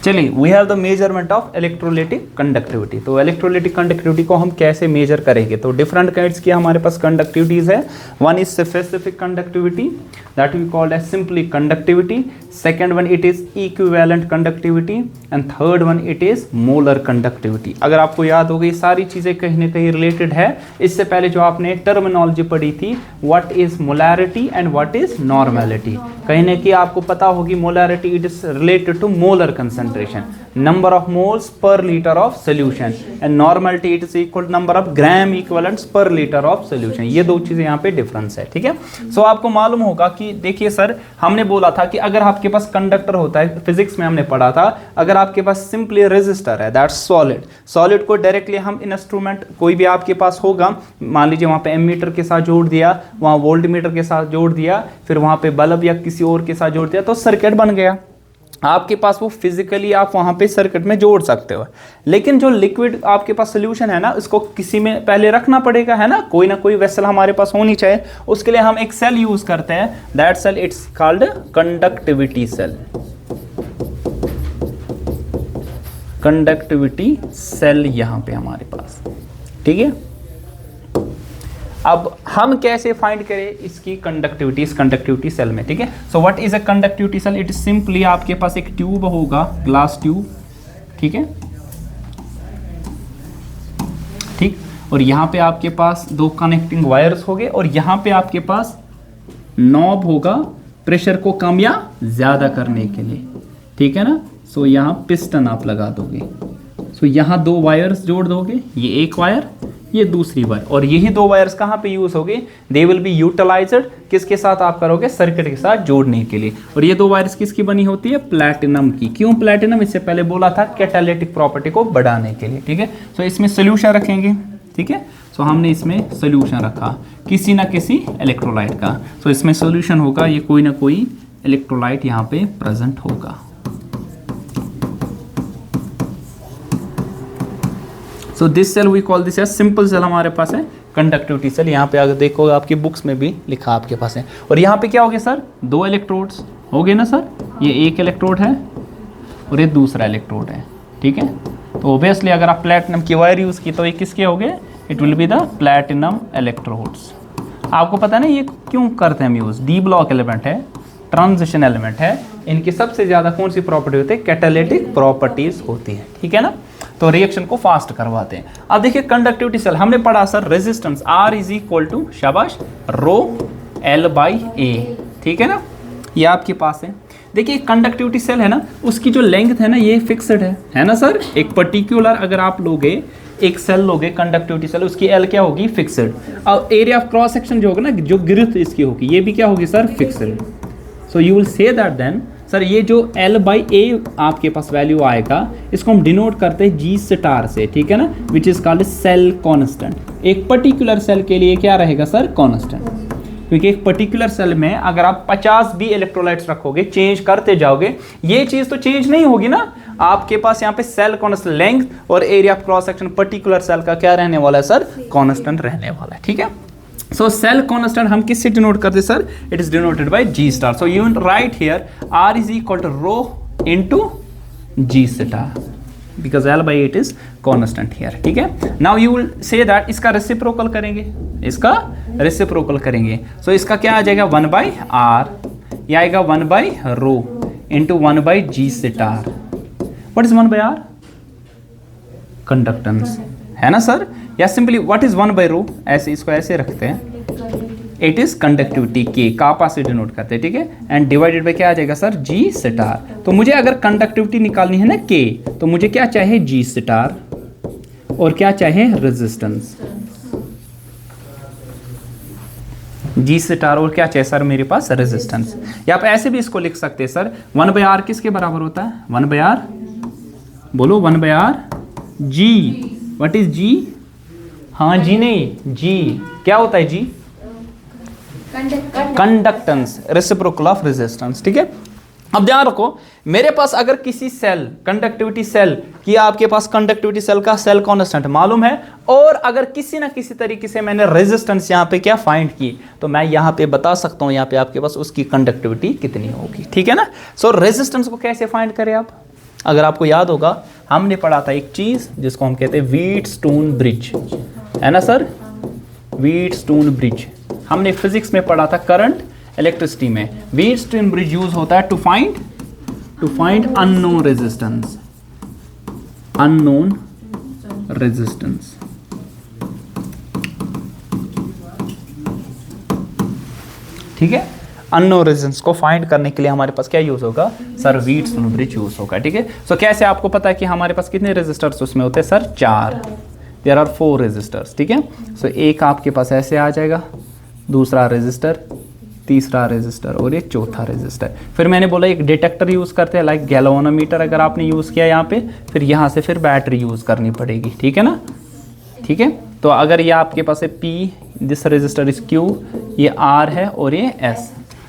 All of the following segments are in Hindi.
चलिए, we have the measurement of electrolytic conductivity. तो इलेक्ट्रोलाइटिक कंडक्टिविटी को हम कैसे मेजर करेंगे? तो डिफरेंट काइंड्स की हमारे पास कंडक्टिविटीज है। One is specific conductivity, that we called as simply conductivity. Second one it is equivalent conductivity and third one it is molar conductivity. अगर आपको याद होगी, सारी चीजें कहीं ना कहीं रिलेटेड है। इससे पहले जो आपने टर्मिनोलॉजी पढ़ी थी, what is molarity and what is normality, कहीं ना कहीं आपको पता होगी molarity it is related to molar concentration, number of moles per liter of solution, and normality it is equal to number of gram equivalents per liter of solution। ये दो चीजें यहाँ पे डिफरेंस है, ठीक है। सो आपको मालूम होगा कि देखिए सर, हमने बोला था कि अगर आपके पास कंडक्टर होता है, फिजिक्स में हमने पढ़ा था, अगर आपके पास सिंपली रेजिस्टर है, दैट्स सॉलिड, सॉलिड को डायरेक्टली हम इंस्ट्रूमेंट कोई भी आपके पास होगा, मान लीजिए वहाँ पे एमीटर के साथ जोड़ दिया, वहाँ वोल्ट मीटर के साथ जोड़ दिया, फिर वहाँ पे बल्ब या किसी और के साथ जोड़ दिया, तो सर्किट बन गया आपके पास। वो फिजिकली आप वहां पे सर्किट में जोड़ सकते हो। लेकिन जो लिक्विड आपके पास सोल्यूशन है ना, इसको किसी में पहले रखना पड़ेगा, है ना, कोई ना कोई वेसल हमारे पास होनी चाहिए। उसके लिए हम एक सेल यूज करते हैं, that cell it's called conductivity cell. Conductivity cell यहां पे हमारे पास, ठीक है। अब हम कैसे फाइंड करें इसकी कंडक्टिविटी, इस कंडक्टिविटी सेल में, ठीक है। So what is a conductivity cell? It is simply आपके पास एक ट्यूब होगा, ग्लास ट्यूब, ठीक है, ठीक। और यहां पे आपके पास दो कनेक्टिंग वायर्स होंगे और यहां पे आपके पास नॉब होगा प्रेशर को कम या ज्यादा करने के लिए, ठीक है ना। सो यहां पिस्टन आप लगा दोगे, सो यहां दो वायर्स जोड़ दोगे, ये एक वायर, ये दूसरी वायर, और यही दो वायर्स कहाँ पे यूज होंगे? दे विल बी यूटिलाइज्ड किसके साथ आप करोगे? सर्किट के साथ जोड़ने के लिए। और ये दो वायर्स किसकी बनी होती है? प्लैटिनम की। क्यों प्लैटिनम? इससे पहले बोला था कैटालिटिक प्रॉपर्टी को बढ़ाने के लिए, ठीक है। सो इसमें सोल्यूशन रखेंगे, ठीक है। सो हमने इसमें सोल्यूशन रखा किसी ना किसी इलेक्ट्रोलाइट का। सो इसमें सोल्यूशन होगा, ये कोई ना कोई इलेक्ट्रोलाइट यहाँ पे प्रेजेंट होगा। So this cell we call this as simple cell हमारे पास है कंडक्टिविटी सेल। यहाँ पे अगर देखो आपकी बुक्स में भी लिखा आपके पास है। और यहाँ पे क्या हो गया सर? दो इलेक्ट्रोड्स हो गए ना सर, ये एक इलेक्ट्रोड है और ये दूसरा इलेक्ट्रोड है, ठीक है। तो ओबियसली अगर आप प्लैटिनम की वायर यूज़ की तो ये किसके हो गए? It will be the platinum electrodes. आपको पता है ना ये क्यों करते हैं हम यूज़? डी ब्लॉक एलिमेंट है, ट्रांजिशन एलिमेंट है, इनकी सबसे ज़्यादा कौन सी प्रॉपर्टी होती है? कैटालिटिक प्रॉपर्टीज होती है, ठीक है ना। तो रिएक्शन को फास्ट करवाते हैं। अब देखिए कंडक्टिविटी सेल हमने पढ़ा sir, resistance R is equal to शाबाश रो L बाई ए, ठीक है ना, ये आपके पास है। देखिए कंडक्टिविटी सेल है ना, उसकी जो लेंथ है ना ये फिक्स्ड है ना सर। एक पर्टिकुलर अगर आप लोगे, एक सेल लोगे कंडक्टिविटी सेल, उसकी L क्या होगी? फिक्स्ड। और एरिया ऑफ क्रॉस सेक्शन जो होगा ना, जो गिरफ्त इसकी होगी, ये भी क्या होगी sir? Fixed. So you will say that then sir ये जो L बाई ए आपके पास वैल्यू आएगा, इसको हम डिनोट करते हैं G स्टार से, ठीक है ना, which is called cell constant. एक पर्टिकुलर सेल के लिए क्या रहेगा सर? कांस्टेंट। क्योंकि एक पर्टिकुलर सेल में अगर आप 50 भी इलेक्ट्रोलाइट्स रखोगे, चेंज करते जाओगे, ये चीज तो चेंज नहीं होगी ना। आपके पास यहाँ पे सेल कांस्टेंट, लेंथ और area of cross section particular cell का क्या रहने वाला है सर? कांस्टेंट रहने वाला है, ठीक है। सो सेल कांस्टेंट हम किससे डिनोट करते हैं sir? It is denoted by G star. So you write here R is equal to rho into G star because L by 8 is constant here, ठीक है। Now you will say that इसका रेसिप्रोकल करेंगे, इसका रेसिप्रोकल करेंगे। सो इसका क्या आ जाएगा? 1 बाई R, ये आएगा 1 by rho into 1 by G star. What is 1 by R? Conductance, है ना सर। या simply what is 1 by rho? ऐसे इसको ऐसे रखते हैं, इट इज कंडक्टिविटी के, कापा से डिनोट करते हैं, ठीक है। एंड डिवाइडेड बाय क्या आ जाएगा सर? G star. तो मुझे अगर कंडक्टिविटी निकालनी है ना K, तो मुझे क्या चाहिए? G स्टार और क्या चाहिए? रेजिस्टेंस। G स्टार और क्या चाहिए सर मेरे पास? रेजिस्टेंस। या आप ऐसे भी इसको लिख सकते हैं सर, 1 बाई R किसके बराबर होता है? 1 बाई R, बोलो 1 by R G। What is G? हाँ G नहीं, G क्या होता है? G conductance, reciprocal of resistance, ठीक है। अब ध्यान रखो, मेरे पास अगर किसी सेल कंडक्टिविटी सेल की, आपके पास कंडक्टिविटी सेल का सेल कांस्टेंट मालूम है, और अगर किसी ना किसी तरीके से मैंने रेजिस्टेंस यहाँ पे क्या फाइंड की, तो मैं यहाँ पे बता सकता हूँ यहाँ पे आपके पास उसकी कंडक्टिविटी कितनी होगी, ठीक है ना। सो रेजिस्टेंस को कैसे फाइंड करें आप? अगर आपको याद होगा हमने पढ़ा था एक चीज़ जिसको हम कहते हैं व्हीटस्टोन ब्रिज, है ना सर, व्हीटस्टोन ब्रिज हमने फिजिक्स में पढ़ा था करंट इलेक्ट्रिसिटी में। व्हीटस्टोन ब्रिज यूज होता है to find unknown resistance, unknown resistance. ठीक है, अननोन रेजिस्टेंस को फाइंड करने के लिए हमारे पास क्या यूज होगा सर, व्हीटस्टोन ब्रिज यूज होगा। ठीक है, सो कैसे आपको पता है कि हमारे पास कितने रेजिस्टर्स उसमें होते हैं सर, 4, देयर आर 4 रेजिस्टर्स। ठीक है, सो एक आपके पास ऐसे आ जाएगा, दूसरा रेजिस्टर, तीसरा रेजिस्टर और ये चौथा रेजिस्टर। फिर मैंने बोला एक डिटेक्टर यूज करते हैं, लाइक गैल्वेनोमीटर अगर आपने यूज किया यहाँ पे, फिर यहाँ से फिर बैटरी यूज करनी पड़ेगी। ठीक है ना, ठीक है। तो अगर ये आपके पास है P, this resistor is Q, ये R है और ये S,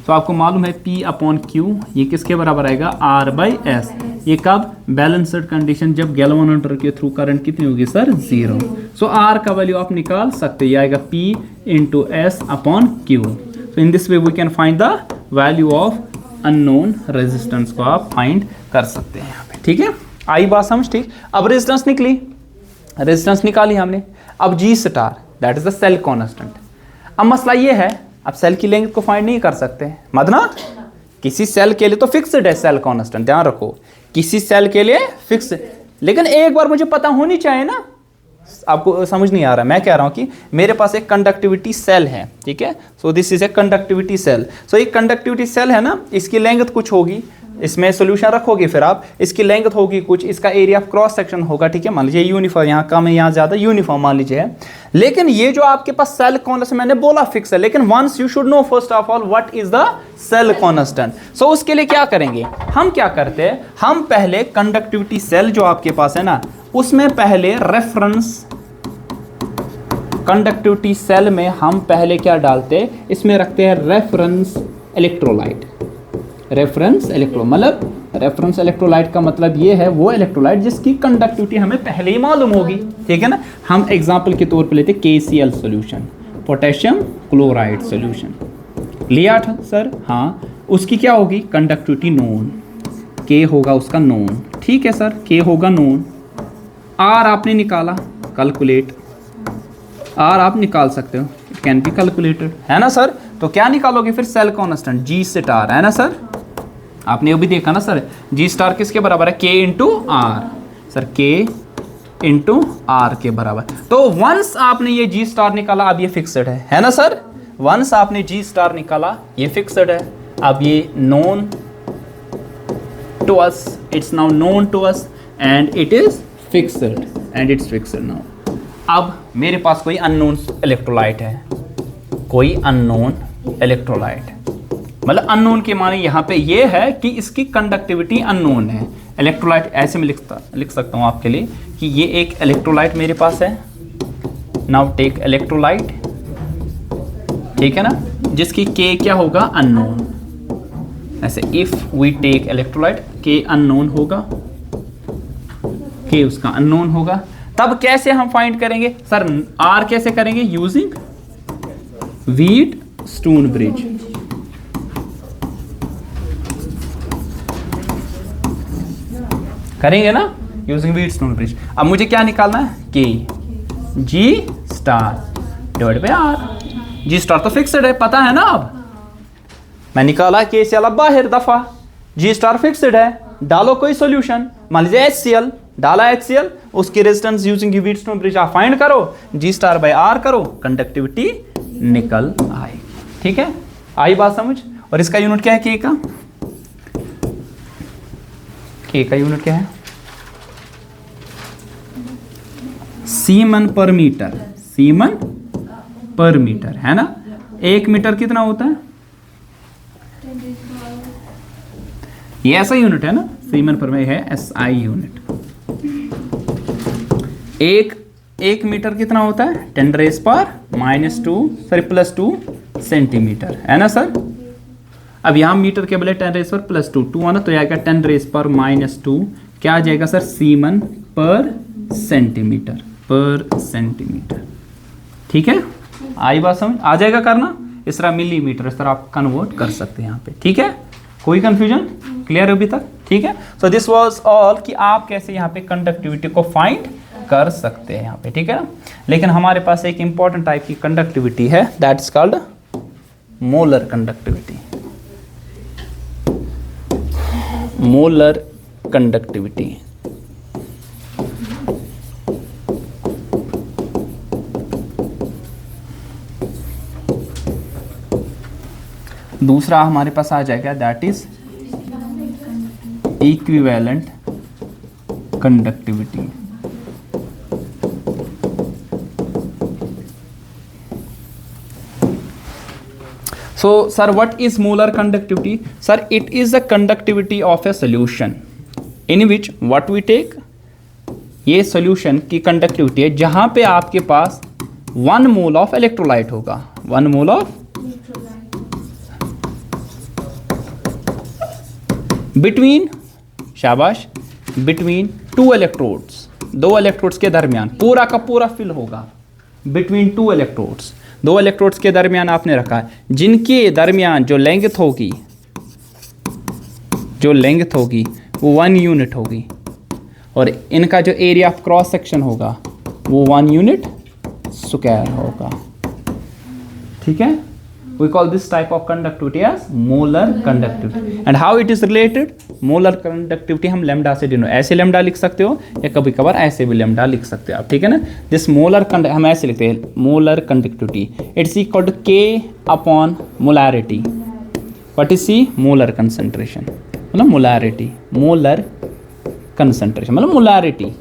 तो आपको मालूम है P/Q ये किसके बराबर आएगा, R/S। ये कब, बैलेंस्ड कंडीशन, जब गैल्वेनोमीटर के थ्रू करंट कितनी होगी सर, 0। सो R का वैल्यू आप निकाल सकते हैं, ये आएगा P/S/Q। So in this way we can find the value of unknown resistance को आप फाइंड कर सकते हैं यहाँ पे। ठीक है, आई बात समझ, ठीक। अब रेजिस्टेंस निकली, रेजिस्टेंस निकाली हमने, अब G star that is the cell constant. अब मसला ये है, अब सेल की लेंथ को फाइंड नहीं कर सकते, मतलब किसी सेल के लिए तो फिक्स्ड है सेल कांस्टेंट, ध्यान रखो, किसी सेल के लिए फिक्स, लेकिन एक बार मुझे पता होनी चाहिए ना। आपको समझ नहीं आ रहा, मैं कह रहा हूं कि मेरे पास एक कंडक्टिविटी सेल है, ठीक है, so this is a conductivity cell. So एक कंडक्टिविटी सेल है ना, इसकी लेंथ कुछ होगी, इसमें सोल्यूशन रखोगे, फिर आप इसकी लेंथ होगी कुछ, इसका एरिया ऑफ क्रॉस सेक्शन होगा। ठीक है, मान लीजिए यूनिफॉर्म, यहाँ कम है यहाँ ज्यादा, यूनिफॉर्म मान लीजिए है। लेकिन ये जो आपके पास सेल कांस्टेंट मैंने बोला फिक्स है, लेकिन once you should know first of all what is the cell constant. So उसके लिए क्या करेंगे, हम क्या करते हैं, हम पहले कंडक्टिविटी सेल जो आपके पास है ना, उसमें पहले रेफरेंस, कंडक्टिविटी सेल में हम पहले क्या डालते हैं, इसमें रखते हैं रेफरेंस इलेक्ट्रोलाइट। रेफरेंस इलेक्ट्रो मतलब रेफरेंस इलेक्ट्रोलाइट का मतलब ये है वो इलेक्ट्रोलाइट जिसकी कंडक्टिविटी हमें पहले ही मालूम होगी। ठीक है ना, हम एग्जांपल के तौर पे लेते हैं KCl solution, potassium chloride solution लिया था सर, हाँ, उसकी क्या होगी कंडक्टिविटी नोन, K होगा उसका नोन। ठीक है सर, K होगा नोन, R आपने निकाला, कैलकुलेट, R आप निकाल सकते हो, इट कैन बी कैलकुलेटेड, है ना सर। तो क्या निकालोगे फिर, सेल कांस्टेंट G स्टार, है ना सर, आपने अभी देखा ना सर, G स्टार किसके बराबर है, K into R, sir K into R के बराबर। तो वंस आपने ये G स्टार निकाला, अब ये फिक्स्ड है ना सर, वंस आपने G स्टार निकाला ये फिक्स्ड है, अब ये known to us, it's now known to us and it is fixed, and it's fixed now. अब मेरे पास कोई अननोन इलेक्ट्रोलाइट है, कोई अननोन इलेक्ट्रोलाइट, मतलब अननोन के माने यहाँ पे ये है कि इसकी कंडक्टिविटी अननोन है। इलेक्ट्रोलाइट ऐसे में लिख सकता हूँ आपके लिए कि ये एक इलेक्ट्रोलाइट मेरे पास है, नाउ टेक इलेक्ट्रोलाइट, ठीक है ना, जिसकी K क्या होगा, अननोन। ऐसे if we take electrolyte, K unknown होगा, K उसका अननोन होगा। तब कैसे हम फाइंड करेंगे सर, R कैसे करेंगे, यूजिंग व्हीटस्टोन ब्रिज। करेंगे ना, यूजिंग व्हीटस्टोन ब्रिज। अब मुझे क्या निकालना है, K G star divide by R। G star तो फिक्स्ड है, पता है ना, अब मैं निकाला K से अलग बाहर दफा, G स्टार फिक्स्ड है, डालो कोई सॉल्यूशन, मान लीजिए HCl, डाला HCl, उसकी रेजिस्टेंस यूजिंग व्हीटस्टोन ब्रिज आप फाइंड करो, G स्टार बाय R करो, कंडक्टिविटी निकल आएगी। ठीक है, आई बात समझ। और इसका यूनिट क्या है, K का, K का यूनिट क्या है, सीमन पर मीटर, सीमन पर मीटर, है ना। 1 मीटर कितना होता है, ये ऐसा यूनिट है ना, सीमन पर में है SI यूनिट। एक मीटर कितना होता है, 10⁻²² सेंटीमीटर, है ना सर। अब यहाँ मीटर के बदले 10⁻²² आना, तो आएगा 10⁻², क्या आ जाएगा सर, सीमन पर सेंटीमीटर, पर सेंटीमीटर। ठीक है, आई बात समझ, आ जाएगा करना, इस तरह मिलीमीटर, इस तरह आप कन्वर्ट कर सकते हैं यहाँ पे। ठीक है, कोई कंफ्यूजन, क्लियर अभी तक। ठीक है। सो दिस वाज ऑल कि आप कैसे यहाँ पे कंडक्टिविटी को फाइंड कर सकते हैं यहाँ पे, ठीक है ना। लेकिन हमारे पास एक इंपॉर्टेंट टाइप की कंडक्टिविटी है, that is called molar conductivity. Molar conductivity. दूसरा हमारे पास आ जाएगा that is equivalent conductivity. So sir, what is molar conductivity? Sir, it is the conductivity of a solution in which what we take, ये solution की conductivity है जहां पे आपके पास 1 मोल ऑफ इलेक्ट्रोलाइट होगा, 1 मोल ऑफ बिटवीन, शाबाश, बिटवीन 2 इलेक्ट्रोड्स, 2 इलेक्ट्रोड्स के दरमियान पूरा का पूरा फिल होगा बिटवीन 2 इलेक्ट्रोड्स, 2 इलेक्ट्रोड्स के दरमियान आपने रखा है, जिनके दरमियान जो लेंथ होगी, वो 1 यूनिट होगी, और इनका जो एरिया ऑफ क्रॉस सेक्शन होगा वो 1 यूनिट स्क्वायर होगा, ठीक है। We call this type of conductivity as molar conductivity. And how it is related, molar conductivity हम लेमडा से डिनोट, ऐसे लेमडा लिख सकते हो या कभी कभार ऐसे भी लेमडा लिख सकते हो आप, ठीक है ना। दिस मोलर हम ऐसे लिखते हैं, molar conductivity it's equal to K upon molarity. What is C, molar concentration, मतलब मोलैरिटी, मोलर कंसंट्रेशन मतलब मोलैरिटी।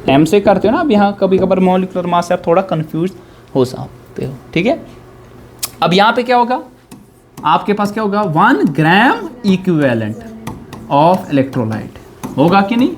एम से करते हो ना, अब यहाँ कभी कभार मॉलिक्यूलर मास से आप थोड़ा कंफ्यूज हो सकते हो, ठीक है। अब यहाँ पे क्या होगा, आपके पास क्या होगा, 1 ग्राम इक्विवेलेंट ऑफ इलेक्ट्रोलाइट होगा कि नहीं,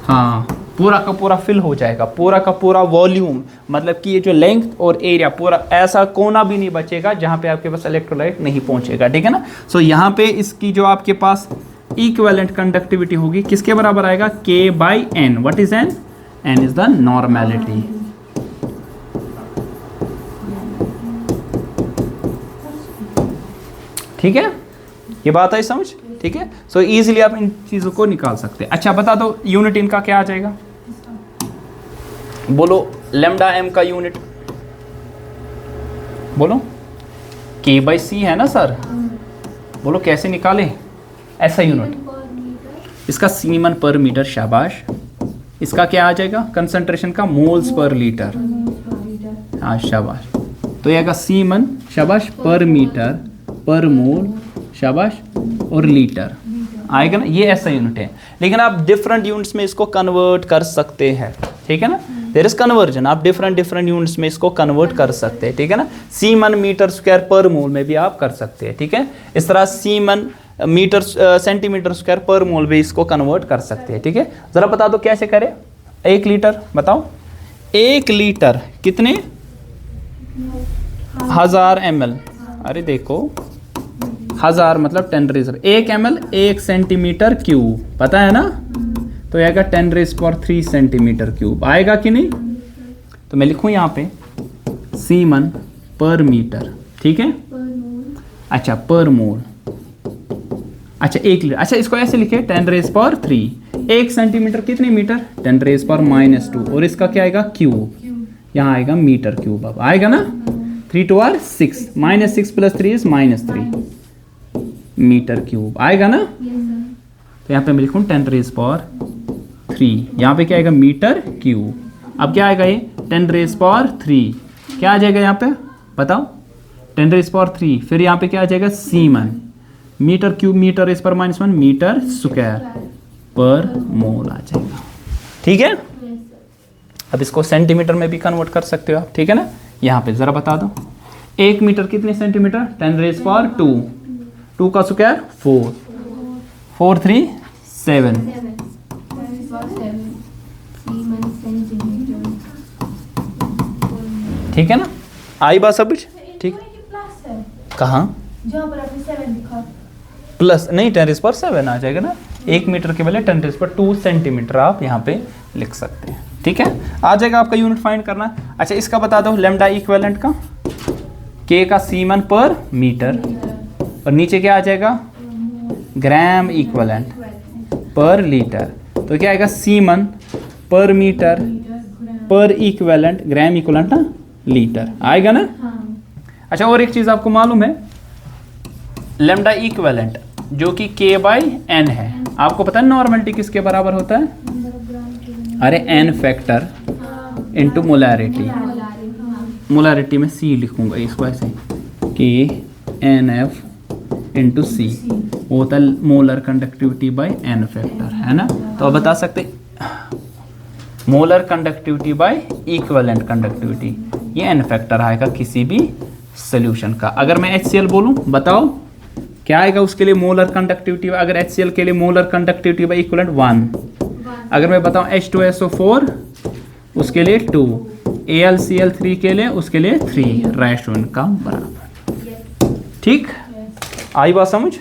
हाँ, पूरा का पूरा फिल हो जाएगा, पूरा का पूरा वॉल्यूम, मतलब कि ये जो लेंथ और एरिया पूरा, ऐसा कोना भी नहीं बचेगा जहाँ पे आपके पास इलेक्ट्रोलाइट नहीं पहुँचेगा, ठीक है ना। सो यहाँ पे इसकी जो आपके पास इक्विवेलेंट कंडक्टिविटी होगी किसके बराबर आएगा, K/N। What is N? N is the normality, ठीक है, ये बात आई समझ, ठीक है। सो इजीली आप इन चीज़ों को निकाल सकते हैं। अच्छा बता दो यूनिट इनका क्या आ जाएगा, बोलो लेमडा एम का यूनिट बोलो, K/C है ना सर, बोलो कैसे निकाले ऐसा यूनिट, इसका सीमन पर मीटर, शाबाश। इसका क्या आ जाएगा, कंसंट्रेशन का मोल्स पर लीटर, हाँ शाबाश। तो ये आएगा सीमन, शाबाश, पर मीटर, पर मोल, शाबाश, और लीटर आएगा ना, ये ऐसा यूनिट है। लेकिन आप डिफरेंट यूनिट्स में इसको कन्वर्ट कर सकते हैं, ठीक है ना, देयर इज कन्वर्जन, आप डिफरेंट यूनिट्स में इसको कन्वर्ट कर सकते हैं, ठीक है ना। सीमन मीटर स्क्वायर पर मोल में भी आप कर सकते हैं, ठीक है। इस तरह सीमन मीटर सेंटीमीटर स्क्वायर पर मोल भी इसको कन्वर्ट कर सकते हैं, ठीक है। जरा बता दो कैसे करें, 1 लीटर बताओ, 1 लीटर कितने 1000 ml, अरे देखो 1000 मतलब 10⁻, 1 ml 1 सेंटीमीटर क्यूब, पता है ना, तो आएगा 10⁻³ सेंटीमीटर क्यूब, आएगा कि नहीं। तो मैं लिखूं यहाँ पे सीमन पर मीटर, ठीक है, अच्छा पर मोल, अच्छा 1 लीटर, अच्छा इसको ऐसे लिखे 10⁻3, 1 सेंटीमीटर कितने मीटर, 10⁻⁻², और इसका क्या आएगा क्यूब, यहाँ आएगा मीटर क्यूब, अब आएगा ना, 3 2 are 6, -6 + 3 is -3 मीटर क्यूब, आएगा ना। तो यहाँ पे मैं लिखूँ 10⁻3, यहाँ पे क्या आएगा मीटर क्यूब। अब क्या आएगा ये 10⁻3, क्या आ जाएगा यहाँ पे बताओ, 10⁻3, फिर यहाँ पे क्या आ जाएगा सीमन, मीटर क्यूब, मीटर इस पर -1 मीटर स्क्वायर पर मोल आ जाएगा, ठीक है। अब इसको सेंटीमीटर में भी कन्वर्ट कर सकते हो आप, ठीक है ना। यहाँ पे जरा बता दो 1 मीटर कितने सेंटीमीटर, 10⁻², 2 का स्क्वायर 4, 4 3 7, ठीक है ना, आई बात सब, ठीक, कहाँ प्लस नहीं, 10⁻7 आ जाएगा ना, 1 मीटर के बजाय 10⁻2 सेंटीमीटर आप यहाँ पे लिख सकते हैं, ठीक है, आ जाएगा आपका यूनिट फाइंड करना। अच्छा इसका बता दो लेमडा इक्विवेलेंट का, K का सीमन पर मीटर, और नीचे क्या आ जाएगा, ग्राम इक्वलेंट पर लीटर। तो क्या आएगा, सीमन पर मीटर पर इक्वलेंट, ग्राम इक्वलेंट ना लीटर आएगा ना। अच्छा, और एक चीज़ आपको मालूम है, लैम्डा इक्वलेंट जो कि K/N है, आपको पता है नॉर्मलिटी किसके बराबर होता है, अरे n factor into molarity. Molarity में C लिखूंगा इसको ऐसे कि NF इंटू C होता है molar conductivity by n factor, है ना। तो अब बता सकते molar conductivity by equivalent conductivity, ये n फैक्टर आएगा किसी भी सोल्यूशन का। अगर मैं HCl बोलूं, बताओ क्या आएगा उसके लिए मोलर कंडक्टिविटी, अगर HCl के लिए मोलर कंडक्टिविटी बाय इक्विवेलेंट 1। अगर मैं बताऊं H2SO4 उसके लिए 2, AlCl3 के लिए उसके लिए 3, रेशो इनका बराबर। ठीक, आई बात समझ।